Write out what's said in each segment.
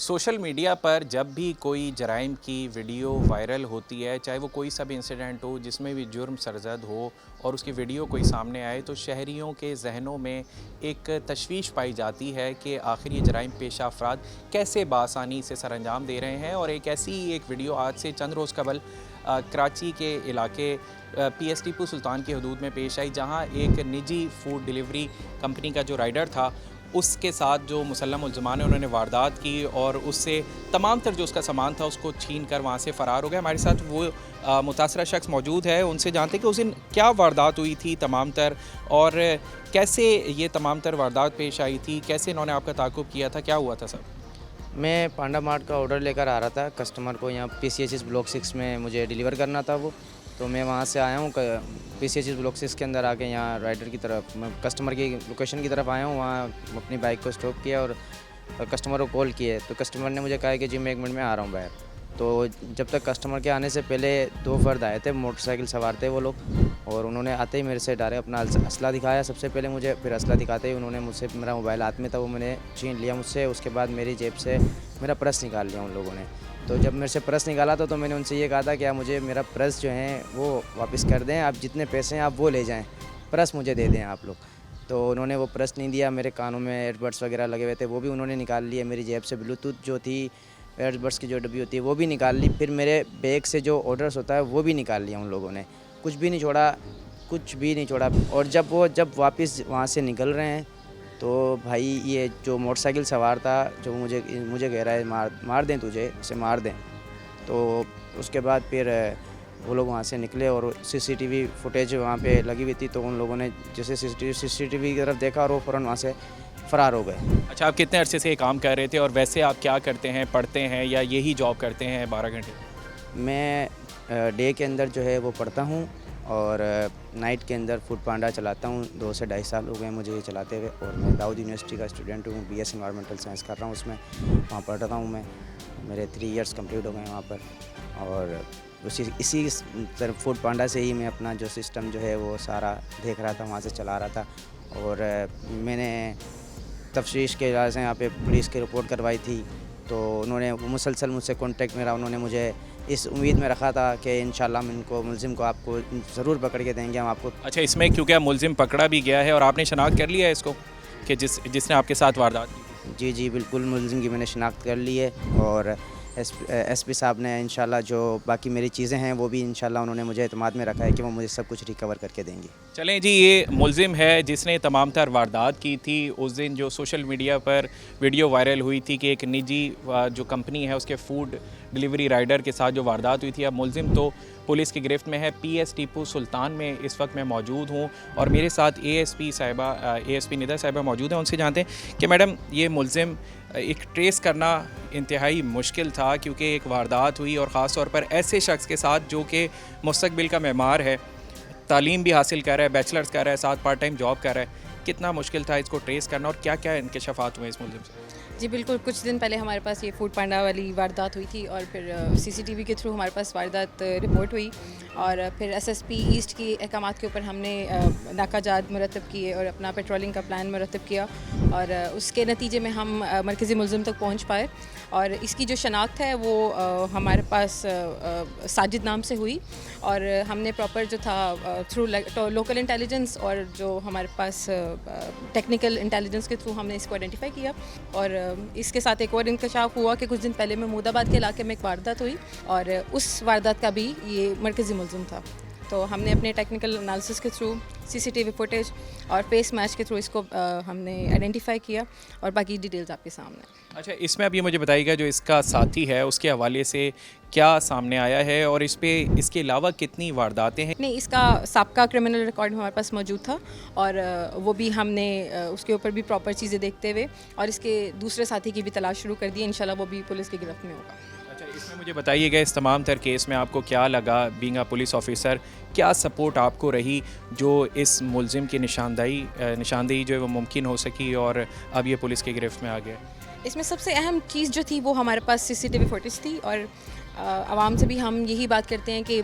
Social media पर जब भी कोई जराइम की वीडियो वायरल होती है, चाहे वो कोई सा भी इंसिडेंट हो जिसमें भी जुर्म सरजद हो और उसकी वीडियो कोई सामने आए, तो शहरियों के जहनों में एक तशवीश पाई जाती है कि आखिर ये जराइम पेशा अफराद कैसे बासानी से सरअंजाम दे रहे हैं। और एक ऐसी एक वीडियो आज से चंद रोज़ कबल कराची के इलाके PS टीपू सुल्तान की हदूद में पेश आई, जहाँ एक निजी फूड डिलीवरी कंपनी का जो राइडर था उसके साथ जो मुसल्लम मुल्ज़िमान ने उन्होंने वारदात की और उससे तमाम तर जो उसका सामान था उसको छीन कर वहाँ से फ़रार हो गया। हमारे साथ वो मुतासरा शख्स मौजूद है, उनसे जानते हैं कि उस दिन क्या वारदात हुई थी तमाम तर, और कैसे ये तमाम तर वारदात पेश आई थी, कैसे इन्होंने आपका ताक़ुब किया था, क्या हुआ था सर? मैं पांडा मार्ट का ऑर्डर लेकर आ रहा था कस्टमर को, यहाँ PCHS ब्लॉक 6 में मुझे डिलीवर करना था वो। तो मैं वहाँ से आया हूँ PCHS ब्लॉक 6 के अंदर आके यहाँ राइडर की तरफ, मैं कस्टमर की लोकेशन की तरफ आया हूँ। वहाँ अपनी बाइक को स्टॉप किया और कस्टमर को कॉल किए, तो कस्टमर ने मुझे कहा कि जी मैं 1 मिनट में आ रहा हूँ बाहर। तो जब तक कस्टमर के आने से पहले 2 फर्द आए थे, मोटरसाइकिल सवार थे वो लोग, और उन्होंने आते ही मेरे से डायरेक्ट अपना असला दिखाया सबसे पहले मुझे। फिर असला दिखाते ही उन्होंने मुझसे, मेरा मोबाइल हाथ में था वो मैंने छीन लिया मुझसे। उसके बाद मेरी जेब से मेरा पर्स निकाल लिया उन लोगों ने। तो जब मेरे से पर्स निकाला तो मैंने उनसे ये कहा था कि आप मुझे मेरा पर्स जो है वो वापस कर दें, आप जितने पैसे हैं आप वो ले जाएँ, पर्स मुझे दे दें आप लोग। तो उन्होंने वो पर्स नहीं दिया, मेरे कानों में एयरबड्स वगैरह लगे हुए थे वो भी उन्होंने निकाल लिए, मेरी जेब से ब्लूटूथ जो थी, एयरबड्स की जो डब्बी होती है वो भी निकाल ली। फिर मेरे बैग से जो ऑर्डर्स होता है वो भी निकाल लिया उन लोगों ने, कुछ भी नहीं छोड़ा, कुछ भी नहीं छोड़ा। और जब वापस वहाँ से निकल रहे हैं तो भाई ये जो मोटरसाइकिल सवार था, जो मुझे कह रहा है मार दें तुझे, इसे मार दें। तो उसके बाद फिर वो लोग वहाँ से निकले और CCTV फुटेज वहाँ पे लगी हुई थी, तो उन लोगों ने जैसे CCTV की तरफ देखा और वो फ़ौरन वहाँ से फ़रार हो गए। अच्छा, आप कितने अरसे से ये काम कर रहे थे और वैसे आप क्या करते हैं, पढ़ते हैं या यही जॉब करते हैं 12 घंटे? मैं डे के अंदर जो है वो पढ़ता हूँ और नाइट के अंदर फूड पांडा चलाता हूँ। 2 से 2.5 साल हो गए मुझे ये चलाते हुए, और मैं दाऊद यूनिवर्सिटी का स्टूडेंट हूँ, BS एनवायरमेंटल साइंस कर रहा हूँ उसमें, वहाँ पढ़ रहा हूँ मैं। मेरे 3 इयर्स कंप्लीट हो गए हैं वहाँ पर। और इसी तरह फूड पांडा से ही मैं अपना जो सिस्टम जो है वो सारा देख रहा था, वहाँ से चला रहा था। और मैंने तफ्तीश के इजाज़त से यहाँ पे पुलिस की रिपोर्ट करवाई थी, तो उन्होंने मुसलसल मुझसे कांटेक्ट में रहा। उन्होंने मुझे इस उम्मीद में रखा था कि इंशाल्लाह हम इनको मुलज़िम को आपको ज़रूर पकड़ के देंगे हम आपको। अच्छा, इसमें क्योंकि अब मुलज़िम पकड़ा भी गया है और आपने शनाख्त कर लिया है इसको कि जिसने आपके साथ वारदात की? जी बिल्कुल, मुलज़िम की मैंने शनाख्त कर ली है, और SP साहब ने इंशाल्लाह जो बाकी मेरी चीज़ें हैं वो भी इंशाल्लाह उन्होंने मुझे एतमाद में रखा है कि वो मुझे सब कुछ रिकवर करके देंगी। चलें जी, ये मुलज़िम है जिसने तमाम तर वारदात की थी। उस दिन जो सोशल मीडिया पर वीडियो वायरल हुई थी कि एक निजी जो कंपनी है उसके फूड डिलीवरी राइडर के साथ जो वारदात हुई थी, अब मुलज़िम तो पुलिस की गिरफ्त में है। PS टीपू सुल्तान में इस वक्त मैं मौजूद हूँ और मेरे साथ ASP निदा साहिबा मौजूद हैं। उनसे जानते हैं कि मैडम, ये मुलज़िम एक ट्रेस करना इंतहाई मुश्किल था क्योंकि एक वारदात हुई और ख़ास तौर पर ऐसे शख्स के साथ जो कि मुस्तकबिल का मेमार है, तालीम भी हासिल कर रहा है, बैचलर्स कर रहा है, साथ पार्ट टाइम जॉब कर रहा है। कितना मुश्किल था इसको ट्रेस करना और क्या क्या इंकशाफात हुए इस मुलज़िम से? जी बिल्कुल, कुछ दिन पहले हमारे पास ये फूड पांडा वाली वारदात हुई थी और फिर CCTV के थ्रू हमारे पास वारदात रिपोर्ट हुई, और फिर SSP ईस्ट की अहकामात के ऊपर हमने नाकाजात मुरतब किए और अपना पेट्रोलिंग का प्लान मुरतब किया, और उसके नतीजे में हम मरकज़ी मुलज़िम तक पहुँच पाए। और इसकी जो शनाख्त है वो हमारे पास साजिद नाम से हुई, और हमने प्रॉपर जो था थ्रू लोकल इंटेलिजेंस और जो हमारे पास टेक्निकल इंटेलिजेंस के थ्रू हमने इसको आइडेंटिफाई किया। और इसके साथ एक और इंकशाफ हुआ कि कुछ दिन पहले महमूदाबाद के इलाके में एक वारदात हुई, और उस वारदात का भी ये मरकज़ी मुलज़िम था। तो हमने अपने टेक्निकल एनालिसिस के थ्रू, CCTV फुटेज और फेस मैच के थ्रू इसको हमने आइडेंटिफाई किया, और बाकी डिटेल्स आपके सामने। अच्छा, इसमें अब ये मुझे बताइएगा जो इसका साथी है उसके हवाले से क्या सामने आया है और इसके अलावा कितनी वारदातें हैं? नहीं, इसका साबका क्रिमिनल रिकॉर्ड हमारे पास मौजूद था, और वो भी हमने उसके ऊपर भी प्रॉपर चीज़ें देखते हुए और इसके दूसरे साथी की भी तलाश शुरू कर दी। इंशाल्लाह वो भी पुलिस की गिरफ्त में होगा। अच्छा, इसमें मुझे बताइएगा इस तमाम तर केस में आपको क्या लगा, बीइंग अ पुलिस ऑफिसर, क्या सपोर्ट आपको रही जो इस मुलज़िम की निशानदेही जो है वो मुमकिन हो सकी और अब ये पुलिस की गिरफ्त में आ गया? इसमें सबसे अहम चीज़ जो थी वो हमारे पास CCTV फुटेज थी, और आवाम से भी हम यही बात करते हैं कि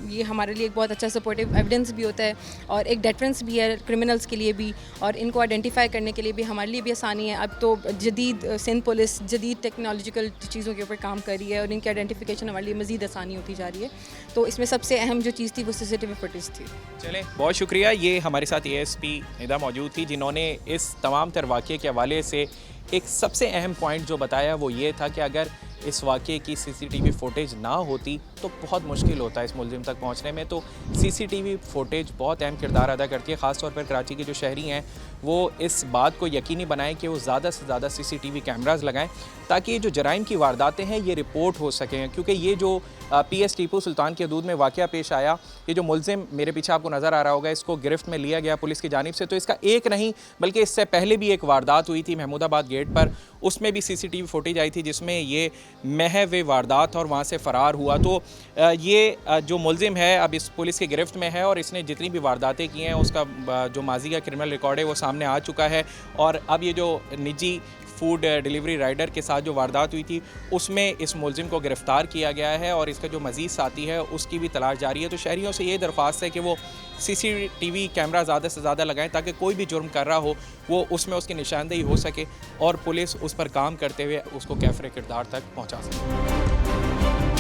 ये हमारे लिए एक बहुत अच्छा सपोर्टिव एविडेंस भी होता है और एक डेटरेंस भी है क्रिमिनल्स के लिए भी, और इनको आइडेंटिफाई करने के लिए भी हमारे लिए भी आसानी है। अब तो जदीद सिंध पुलिस जदीद टेक्नोलॉजिकल चीज़ों के ऊपर काम कर रही है और इनकी आइडेंटिफिकेशन हमारे लिए मज़ीद आसानी होती जा रही है। तो इसमें सबसे अहम जो चीज़ थी वो CCTV फुटेज थी। चलें, बहुत शुक्रिया। ये हमारे साथ ASP निदा मौजूद थी, जिन्होंने इस तमाम तर वाक़े के हवाले से एक सबसे अहम पॉइंट जो बताया वो ये था कि अगर इस वाक़े की CCTV फुटेज ना होती तो बहुत मुश्किल होता है इस मुलजिम तक पहुंचने में। तो CCTV फुटेज बहुत अहम किरदार अदा करती है। ख़ास तौर पर कराची के जो शहरी हैं वो इस बात को यकीनी बनाएं कि वो ज़्यादा से ज़्यादा CCTV कैमरास लगाएं ताकि ये जो जराइम की वारदातें हैं ये रिपोर्ट हो सकें। क्योंकि ये जो PS टीपू सुल्तान की हदूद में वाक़या पेश आया, ये जो मुलजिम मेरे पीछे आपको नज़र आ रहा होगा, इसको गिरफ्त में लिया गया पुलिस की जानिब से। तो इसका एक नहीं बल्कि इससे पहले भी एक वारदात हुई थी महमूदाबाद गेट पर, उसमें भी CCTV फुटेज आई थी जिसमें ये महव वारदात और वहाँ से फ़रार हुआ। तो ये जो मुलजिम है अब इस पुलिस की गिरफ्त में है और इसने जितनी भी वारदातें की हैं उसका जो माजी का क्रिमिनल रिकॉर्ड है वो सामने आ चुका है। और अब ये जो निजी फूड डिलीवरी राइडर के साथ जो वारदात हुई थी उसमें इस मुलजिम को गिरफ़्तार किया गया है और इसका जो मज़ीद साथी है उसकी भी तलाश जारी है। तो शहरियों से ये दरख्वास्त है कि वो CCTV कैमरा ज़्यादा से ज़्यादा लगाएं ताकि कोई भी जुर्म कर रहा हो वो उसमें उसकी निशानदेही हो सके और पुलिस उस पर काम करते हुए उसको कैफ़रे किरदार तक पहुँचा सके।